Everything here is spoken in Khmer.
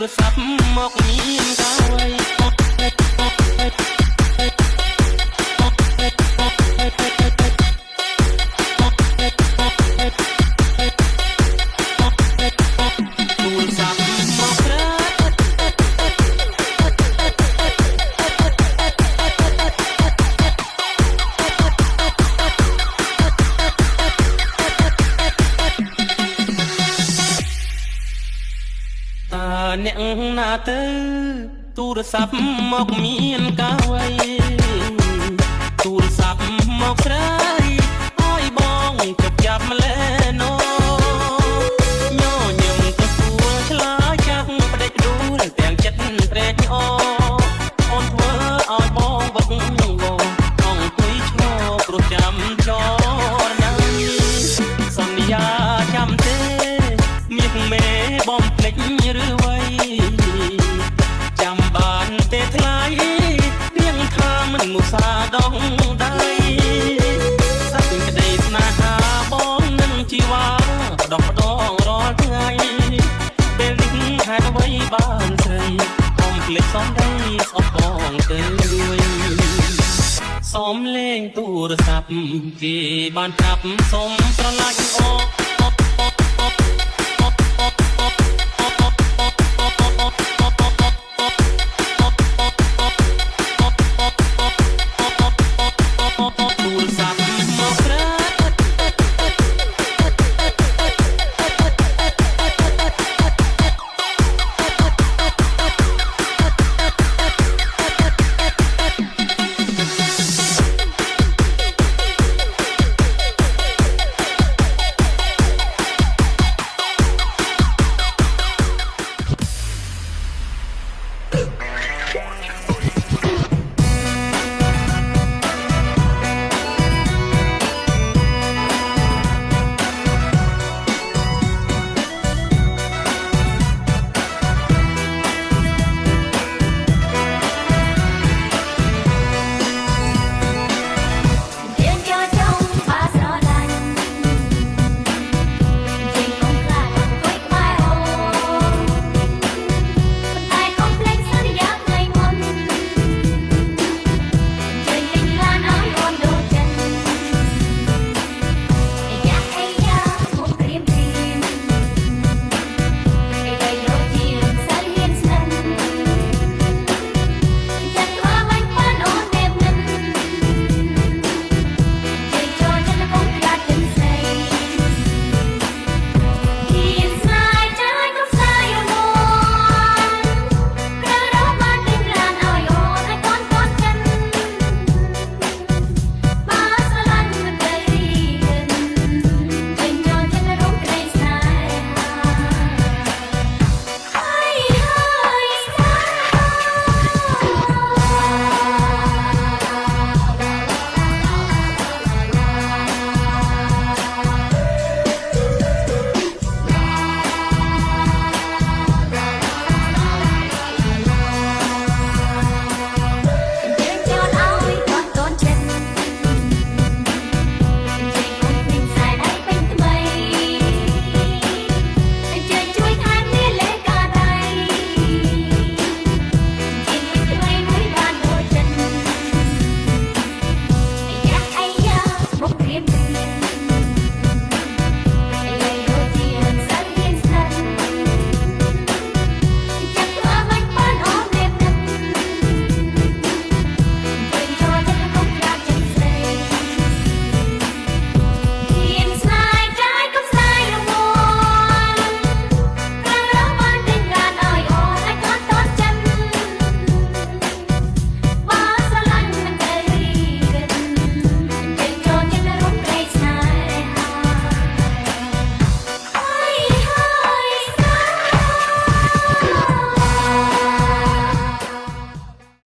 រស័ព្ទមកមានកាវៃអ្នកណាទៅទូរស័ព្ទមកមានកាវៃទូរស័ព្ទមកស្រីឲ្យបងចាប់ចាប់ម្លេណូញញឹមទៅសួរឆ្លើយចាស់ផ្ដេចដួលទាំងចិត្តត្រេកអរអូនធ្វើឲ្យបងវឹកវរអង្គុយឈរព្រោះចាំចរណាសន្យាចាំទេមាសមេបងភ្លេចឬវៃចាំបានទេថ្លៃរៀងថាមិនមុសាដងដៃសាច់ក្តីស្នេហាបងនឹងជីវ៉ាផ្ដោះផ្ដងរាល់ថ្ងៃពេលនេះហេតុអ្វីបានស្រីកុំភ្លេចសំដីស្អប់បងទៅសុំលេងទូរស័ព្ទគេបានប្រាប់សុំស្រឡាញ់